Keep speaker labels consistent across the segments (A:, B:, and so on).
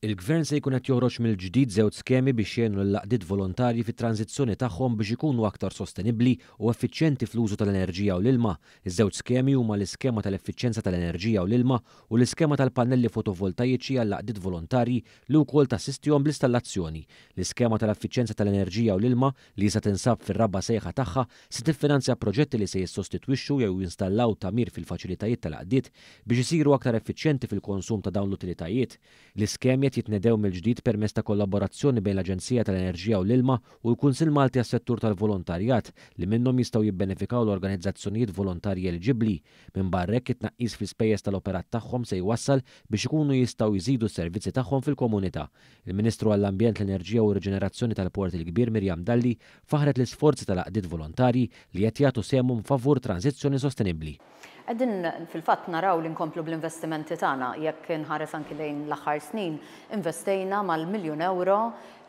A: Il-Gvern se jkun qed joħroġ mill-ġdid żewġ skemi biex jgħinu l-laqdiet volontarji fit-tranzizzjoni tagħhom biex ikunu aktar sostenibbli u effiċjenti fl-użu tal-enerġija u l-ilma. Iż-żewġ skemi huma l-iskema tal-effiċjenza tal-enerġija u l-ilma u l-iskema tal-pannelli fotovoltaiċi għal laqdiet volontarji li wkoll tassistihom bl-installazzjoni. L-iskema tal-effiċjenza tal-enerġija u l-ilma li se tinsab fir-rabba sejħa tagħha se tiffinanzja proġetti li se jissostitwixxu jew jinstallaw tagħmir fil-faċilitajiet tal-laqdiet biex isiru aktar effiċjenti fil-konsum ta' dawn l-utilitajiet. L-iskemi jitnedew mill-ġdid permezz ta' kollaborazzjoni bejn l-Aġenzija tal-Enerġija u l-Ilma u l-Kunsill Malti għas-settur tal-volontarjat li minnhom jistgħu jibbenefikaw l-organizzazzjonijiet volontarji eliġibbli. Minn barra hekk it-tnaqqis fl-ispejjeż tal-operat tagħhom se jwassal biex ikunu jistgħu jżidu s-servizzi tagħhom fil-komunità. Il-Ministru għall-Ambjent, l-Enerġija u r-Riġenerazzjoni tal-Port il-Kbir Mirjam Dalli faħret l-isforzi tal-għaqdiet volontarji li qed jagħtu sehmhom favur tranzizzjoni sostenibbli.
B: Qegħdin fil-fatt naraw li nkomplu bl-investimenti tagħna jekk inħares anki lejn l-aħħar snin investejna mal-1,000,000 euro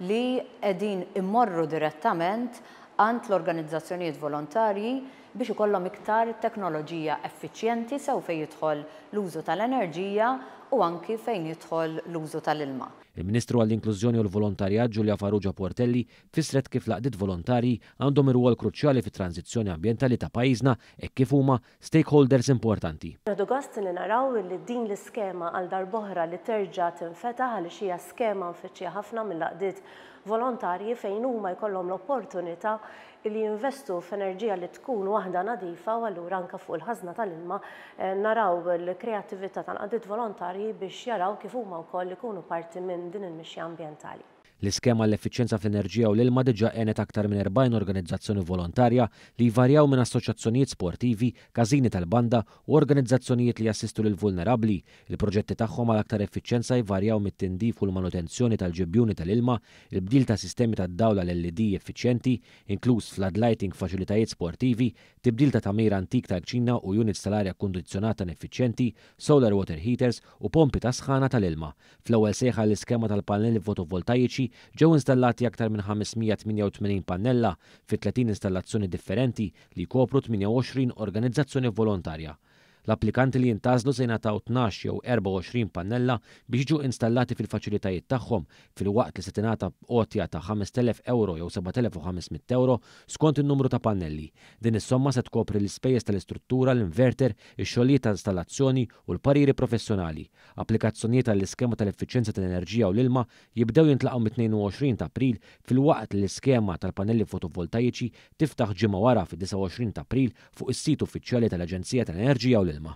B: li qegħdin immorru direttament għand l-organizzazzjonijiet volontarji biex ikollhom iktar teknoloġija effiċjenti sew fejn jidħol l-użu tal-enerġija u anki fejn jidħol l-użu tal-ilma.
A: Il-Ministru għall-Inklużjoni u l-Volontarjat Giulia Farrugia Portelli fissret kif laqdiet volontarji għandhom ir-rwol kruċjali fit-tranzizzjoni ambjentali ta' pajjiżna e kif huma stakeholders importanti.
C: Nieħdu gost li naraw li din l-iskema għal darb'oħra li terġa' tinfetaħ għaliex hija skema mfittxija ħafna mill-laqdiet volontarji fejn huma jkollhom l-opportunità li jinvestu f'enerġija li tkun waħda nadifa u allura anke fuq il-ħażna tal-ilma naraw l-kreattività tal-laqdiet volontarji biex jaraw kif huma wkoll ikunu parti minn din il-mixja ambjentali.
A: L-iskema l-effiċjenza fl-enerġija u l-ilma diġà għenet aktar minn 40 organizzazzjoni volontarja li jvarjaw minn assoċjazzjonijiet sportivi, każini tal-banda u organizzazzjonijiet li jassistu lil vulnerabbli. Il-proġetti tagħhom għal aktar effiċjenza jvarjaw mit-tindif u l-manutenzjoni tal-ġibjuni tal-ilma, il-bdil ta' sistemi tad-dawla l-LED effiċjenti, inkluż floodlighting f'faċilitajiet sportivi, tibdil ta' tagħmir antik tal-kċina u units tal-arja kundizzjonata effiċjenti, solar water heaters u pompi ta' sħana tal-ilma. Fl-ewwel sejħa l-iskema tal-pannelli fotovoltaiċi ġew installati aktar minn 588 pannella fi 30 installazzjoni differenti li jkopru 28 organizzazzjoni volontarja. L-applikanti li jintażlu se jingħataw 12 jew 24 pannella biex jiġu installati fil-faċilitajiet tagħhom fil-waqt li se tingħata għotja ta' 5,000 euro jew 7,500 euro skont in-numru ta' pannelli. Din is-somma se tkopri l-ispejjeż tal-istruttura, l-inverter, ix-xogħlijiet ta' installazzjoni u l-pariri professjonali. Applikazzjonijiet għall-iskema tal-effiċjenza tal-enerġija u l-ilma jibdew jintlaqgħu mit-22 ta' April fil-waqt li l-iskema tal-pannelli fotovoltaiċi tiftaħ ġimgħa wara fid-29 ta' April fuq is-sit uffiċjali tal-Aġenzija tal-Enerġija u l-Ilma.